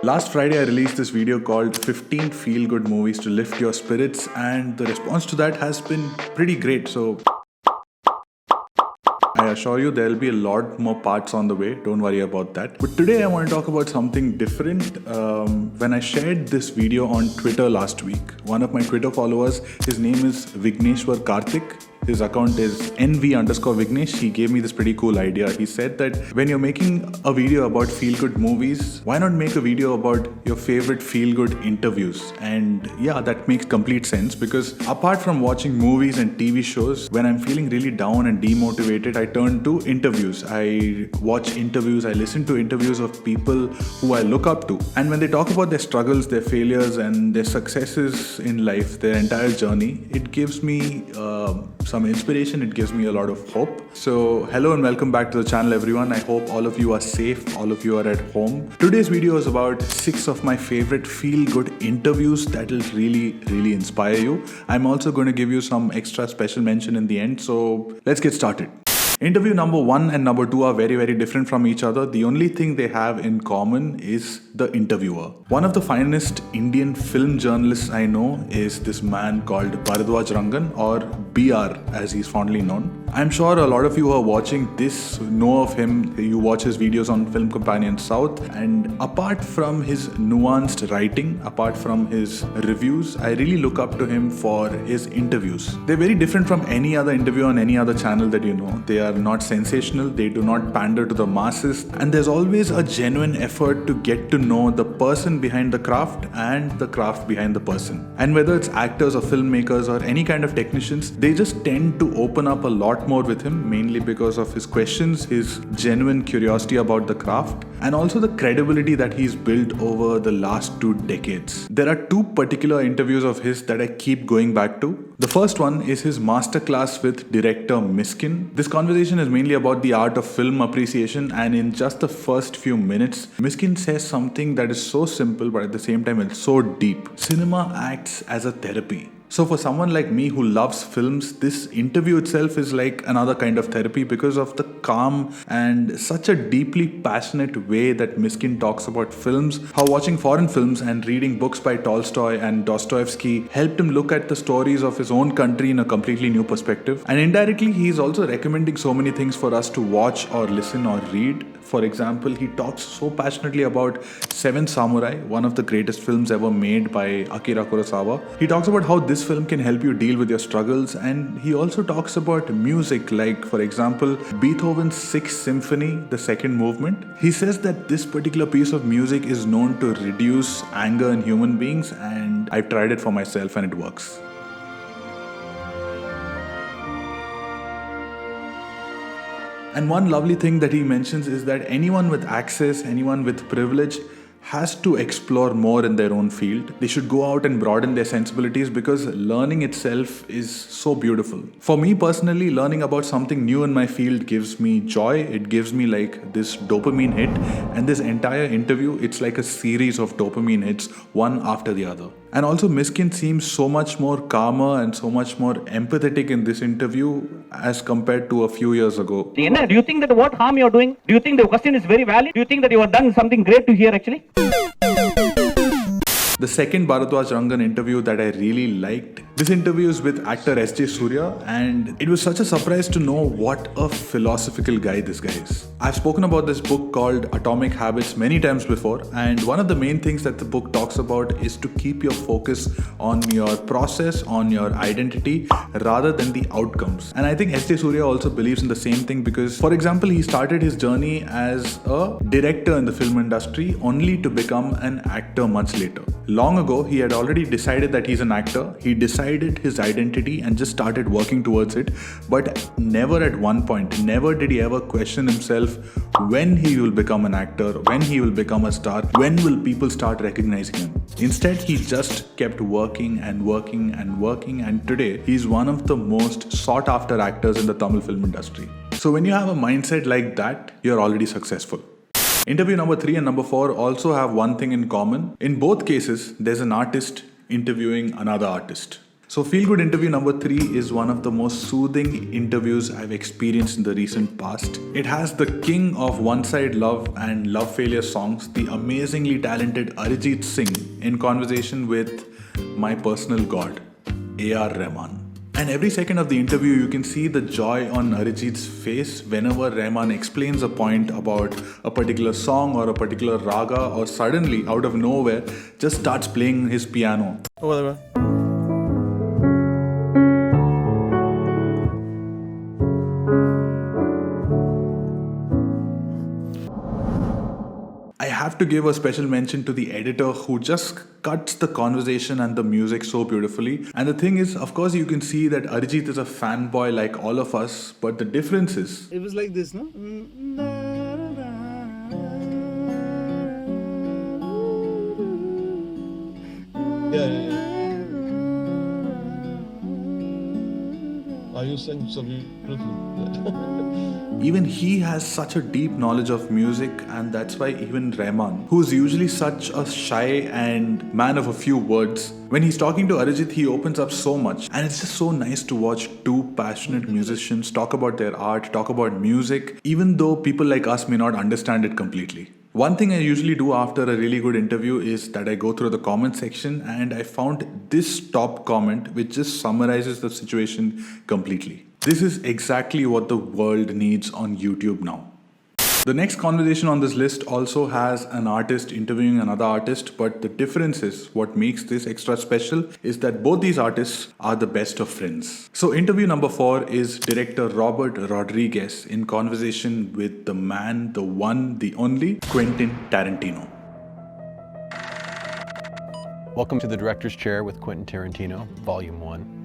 Last Friday, I released this video called 15 Feel Good Movies to Lift Your Spirits, and the response to that has been pretty great. So, I assure you there will be a lot more parts on the way, don't worry about that. But today I want to talk about something different. When I shared this video on Twitter last week, one of my Twitter followers, his name is Vignesh Karthik. His account is NV_Vignesh. He gave me this pretty cool idea. He said that when you're making a video about feel-good movies, why not make a video about your favorite feel-good interviews? And yeah, that makes complete sense because apart from watching movies and TV shows, when I'm feeling really down and demotivated, I turn to interviews. I watch interviews, I listen to interviews of people who I look up to. And when they talk about their struggles, their failures, and their successes in life, their entire journey, it gives me some inspiration, it gives me a lot of hope. So hello and welcome back to the channel everyone. I hope all of you are safe, all of you are at home. Today's video is about 6 of my favorite feel-good interviews that will really inspire you. I'm also going to give you some extra special mention in the end, so let's get started. Interview number 1 and number 2 are very different from each other. The only thing they have in common is the interviewer. One of the finest Indian film journalists I know is this man called Baradwaj Rangan, or BR as he's fondly known. I'm sure a lot of you who are watching this know of him. You watch his videos on Film Companion South, and apart from his nuanced writing, apart from his reviews, I really look up to him for his interviews. They're very different from any other interview on any other channel that you know. They are not sensational, they do not pander to the masses, and there's always a genuine effort to get to know the person behind the craft and the craft behind the person. And whether it's actors or filmmakers or any kind of technicians, they just tend to open up a lot more with him, mainly because of his questions, his genuine curiosity about the craft, and also the credibility that he's built over the last 2 decades. There are 2 particular interviews of his that I keep going back to. The first one is his masterclass with director Mysskin. This conversation is mainly about the art of film appreciation, and in just the first few minutes, Mysskin says something that is so simple but at the same time it's so deep. Cinema acts as a therapy. So for someone like me who loves films, this interview itself is like another kind of therapy because of the calm and such a deeply passionate way that Mysskin talks about films, how watching foreign films and reading books by Tolstoy and Dostoevsky helped him look at the stories of his own country in a completely new perspective. And indirectly, he is also recommending so many things for us to watch or listen or read. For example, he talks so passionately about Seven Samurai, one of the greatest films ever made by Akira Kurosawa. He talks about how this film can help you deal with your struggles, and he also talks about music, like for example Beethoven's 6th Symphony, the second movement. He says that this particular piece of music is known to reduce anger in human beings, and I've tried it for myself and it works. And one lovely thing that he mentions is that anyone with access, anyone with privilege has to explore more in their own field. They should go out and broaden their sensibilities because learning itself is so beautiful. For me personally, learning about something new in my field gives me joy. It gives me like this dopamine hit, and this entire interview, it's like a series of dopamine hits, one after the other. And also Mysskin seems so much more calmer and so much more empathetic in this interview as compared to a few years ago. Do you think that what harm you're doing? Do you think the question is very valid? Do you think that you have done something great to hear actually? The second Baradwaj Rangan interview that I really liked, this interview is with actor Suryah, and it was such a surprise to know what a philosophical guy this guy is. I've spoken about this book called Atomic Habits many times before, and one of the main things that the book talks about is to keep your focus on your process, on your identity, rather than the outcomes. And I think Suryah also believes in the same thing because, for example, he started his journey as a director in the film industry only to become an actor much later. Long ago, he had already decided that he's an actor. He decided his identity and just started working towards it. But never at one point, never did he ever question himself when he will become an actor, when he will become a star, when will people start recognizing him. Instead, he just kept working and working and working, and today he's one of the most sought after actors in the Tamil film industry. So when you have a mindset like that, you're already successful. Interview number 3 and number 4 also have one thing in common. In both cases, there's an artist interviewing another artist. So, Feel Good interview number 3 is one of the most soothing interviews I've experienced in the recent past. It has the king of one side love and love failure songs, the amazingly talented Arijit Singh, in conversation with my personal god, A.R. Rahman. And every second of the interview, you can see the joy on Arijit's face whenever Rahman explains a point about a particular song or a particular raga, or suddenly, out of nowhere, just starts playing his piano. Whatever. I have to give a special mention to the editor who just cuts the conversation and the music so beautifully. And the thing is, of course, you can see that Arijit is a fanboy like all of us, but the difference is... It was like this, no? Yeah. You sang so beautifully. Even he has such a deep knowledge of music, and that's why even Rahman, who's usually such a shy and man of a few words, when he's talking to Arijit, he opens up so much. And it's just so nice to watch two passionate musicians talk about their art, talk about music, even though people like us may not understand it completely. One thing I usually do after a really good interview is that I go through the comment section, and I found this top comment which just summarizes the situation completely. This is exactly what the world needs on YouTube now. The next conversation on this list also has an artist interviewing another artist, but the difference is, what makes this extra special is that both these artists are the best of friends. So interview number 4 is director Robert Rodriguez in conversation with the man, the one, the only, Quentin Tarantino. Welcome to the Director's Chair with Quentin Tarantino, Volume 1.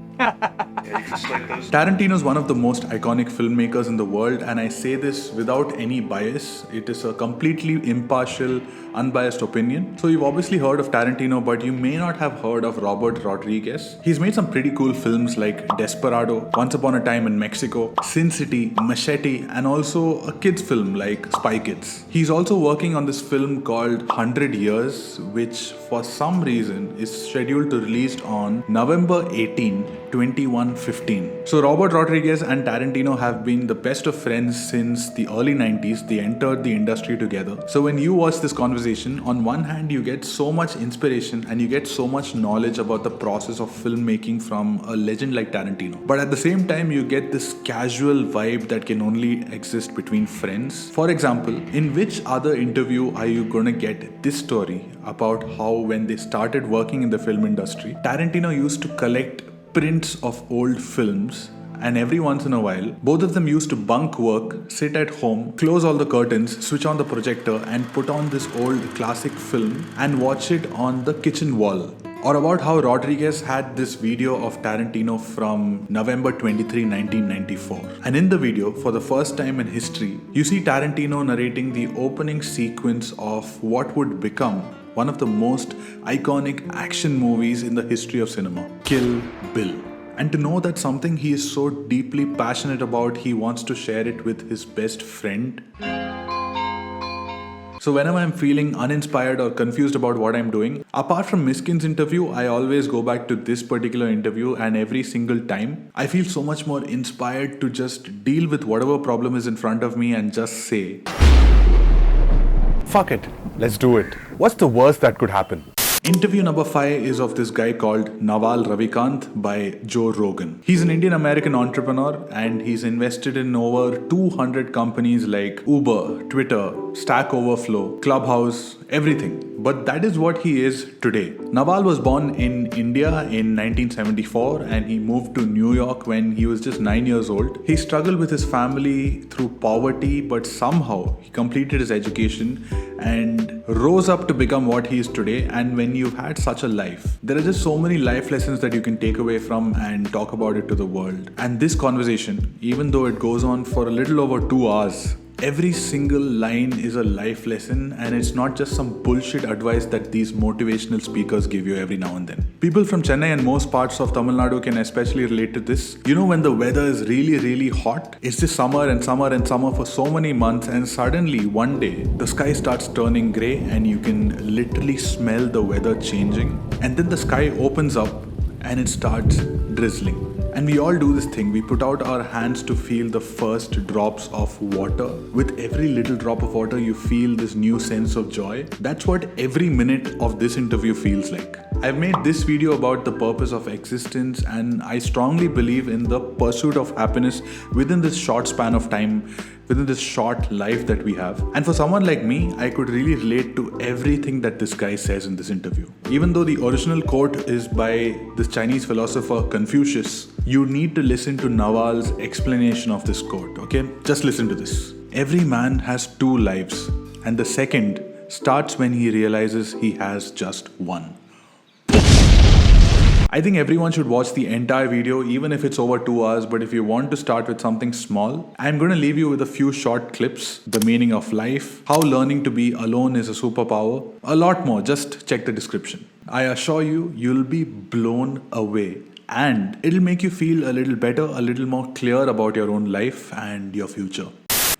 Tarantino is one of the most iconic filmmakers in the world, and I say this without any bias. It is a completely impartial, unbiased opinion. So you've obviously heard of Tarantino, but you may not have heard of Robert Rodriguez. He's made some pretty cool films like Desperado, Once Upon a Time in Mexico, Sin City, Machete, and also a kids film like Spy Kids. He's also working on this film called 100 Years, which for some reason is scheduled to release on November 18, 2115. So Robert Rodriguez and Tarantino have been the best of friends since the early 90s. They entered the industry together. So when you watch this conversation, on one hand you get so much inspiration and you get so much knowledge about the process of filmmaking from a legend like Tarantino. But at the same time you get this casual vibe that can only exist between friends. For example, in which other interview are you gonna get this story about how when they started working in the film industry, Tarantino used to collect prints of old films, and every once in a while, both of them used to bunk work, sit at home, close all the curtains, switch on the projector, and put on this old classic film and watch it on the kitchen wall. Or about how Rodriguez had this video of Tarantino from November 23, 1994. And in the video, for the first time in history, you see Tarantino narrating the opening sequence of what would become one of the most iconic action movies in the history of cinema, Kill Bill. And to know that something he is so deeply passionate about, he wants to share it with his best friend. So whenever I'm feeling uninspired or confused about what I'm doing, apart from Mysskin's interview, I always go back to this particular interview, and every single time, I feel so much more inspired to just deal with whatever problem is in front of me and just say, fuck it, let's do it. What's the worst that could happen? Interview number 5 is of this guy called Naval Ravikant by Joe Rogan. He's an Indian-American entrepreneur, and he's invested in over 200 companies like Uber, Twitter, Stack Overflow, Clubhouse, everything. But that is what he is today. Naval was born in India in 1974, and he moved to New York when he was just 9 years old. He struggled with his family through poverty, but somehow he completed his education and rose up to become what he is today. And when you've had such a life, there are just so many life lessons that you can take away from and talk about it to the world. And this conversation, even though it goes on for a little over 2 hours, every single line is a life lesson, and it's not just some bullshit advice that these motivational speakers give you every now and then. People from Chennai and most parts of Tamil Nadu can especially relate to this. You know, when the weather is really, really hot, it's just summer and summer and summer for so many months, and suddenly one day the sky starts turning grey and you can literally smell the weather changing, and then the sky opens up and it starts drizzling. And we all do this thing. We put out our hands to feel the first drops of water. With every little drop of water, you feel this new sense of joy. That's what every minute of this interview feels like. I've made this video about the purpose of existence, and I strongly believe in the pursuit of happiness within this short span of time, within this short life that we have. And for someone like me, I could really relate to everything that this guy says in this interview. Even though the original quote is by this Chinese philosopher Confucius, you need to listen to Naval's explanation of this quote, okay? Just listen to this. Every man has two lives, and the second starts when he realizes he has just one. I think everyone should watch the entire video, even if it's over 2 hours. But if you want to start with something small, I'm going to leave you with a few short clips. The meaning of life, how learning to be alone is a superpower, a lot more. Just check the description. I assure you, you'll be blown away. And it'll make you feel a little better, a little more clear about your own life and your future.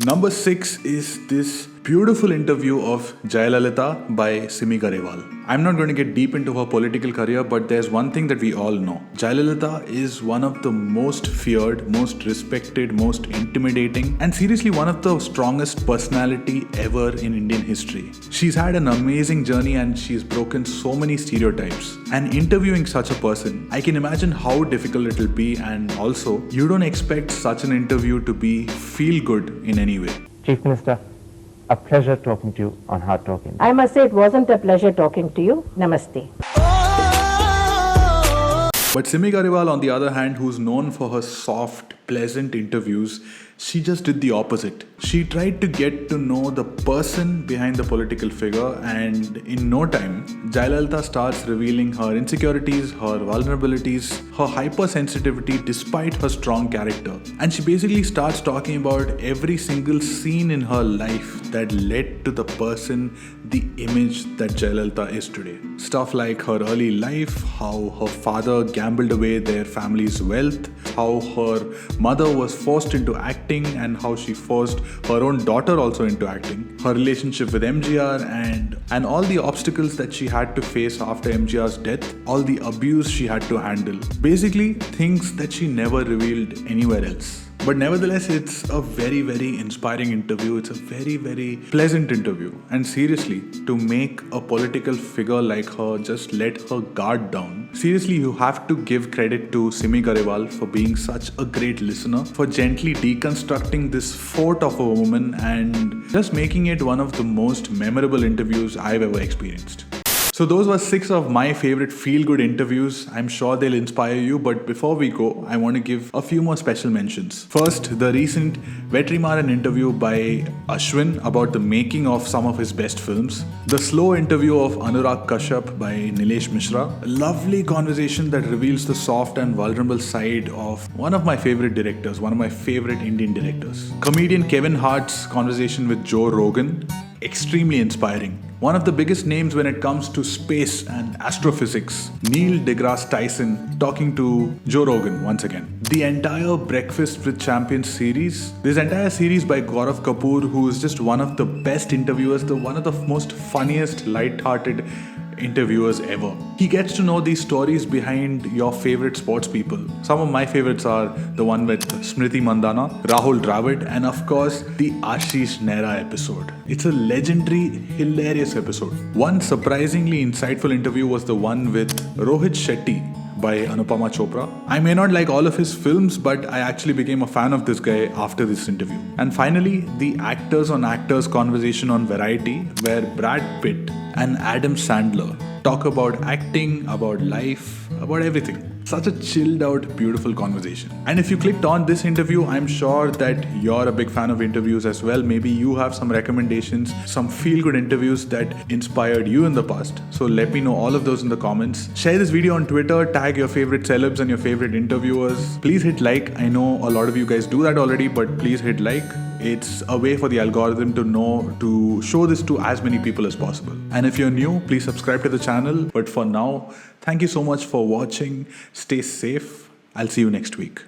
Number 6 is this beautiful interview of Jayalalitha by Simi Garewal. I'm not going to get deep into her political career, but there's one thing that we all know. Jayalalitha is one of the most feared, most respected, most intimidating, and seriously one of the strongest personality ever in Indian history. She's had an amazing journey and she's broken so many stereotypes. And interviewing such a person, I can imagine how difficult it'll be, and also you don't expect such an interview to be feel good in any way. Chief Minister, a pleasure talking to you on Hard Talking. I must say it wasn't a pleasure talking to you. Namaste. But Simi Garewal, on the other hand, who's known for her soft, pleasant interviews, she just did the opposite. She tried to get to know the person behind the political figure, and in no time, Jayalalitha starts revealing her insecurities, her vulnerabilities, her hypersensitivity despite her strong character. And she basically starts talking about every single scene in her life that led to the person, the image that Jayalalitha is today. Stuff like her early life, how her father gambled away their family's wealth, how her mother was forced into acting, and how she forced her own daughter also into acting, her relationship with MGR, and all the obstacles that she had to face after MGR's death, all the abuse she had to handle. Basically, things that she never revealed anywhere else. But nevertheless, it's a very, very inspiring interview. It's a very, very pleasant interview. And seriously, to make a political figure like her just let her guard down, seriously, you have to give credit to Simi Garewal for being such a great listener, for gently deconstructing this fort of a woman and just making it one of the most memorable interviews I've ever experienced. So those were 6 of my favorite feel-good interviews. I'm sure they'll inspire you, but before we go, I want to give a few more special mentions. First, the recent Vetrimaran interview by Ashwin about the making of some of his best films. The slow interview of Anurag Kashyap by Nilesh Mishra. A lovely conversation that reveals the soft and vulnerable side of one of my favorite directors, one of my favorite Indian directors. Comedian Kevin Hart's conversation with Joe Rogan. Extremely inspiring. One of the biggest names when it comes to space and astrophysics, Neil deGrasse Tyson talking to Joe Rogan once again. The entire Breakfast with Champions series, this entire series by Gaurav Kapoor, who is just one of the best interviewers, one of the most funniest, light-hearted interviewers ever. He gets to know these stories behind your favorite sports people. Some of my favorites are the one with Smriti Mandhana, Rahul Dravid, and of course the Ashish Nehra episode. It's a legendary, hilarious episode. One surprisingly insightful interview was the one with Rohit Shetty by Anupama Chopra. I may not like all of his films, but I actually became a fan of this guy after this interview. And finally, the actors on actors conversation on Variety, where Brad Pitt and Adam Sandler talk about acting, about life, about everything. Such a chilled out, beautiful conversation. And if you clicked on this interview, I'm sure that you're a big fan of interviews as well. Maybe you have some recommendations, some feel-good interviews that inspired you in the past. So let me know all of those in the comments. Share this video on Twitter, tag your favorite celebs and your favorite interviewers. Please hit like. I know a lot of you guys do that already, but please hit like. It's a way for the algorithm to know to show this to as many people as possible. And if you're new, please subscribe to the channel. But for now, thank you so much for watching. Stay safe. I'll see you next week.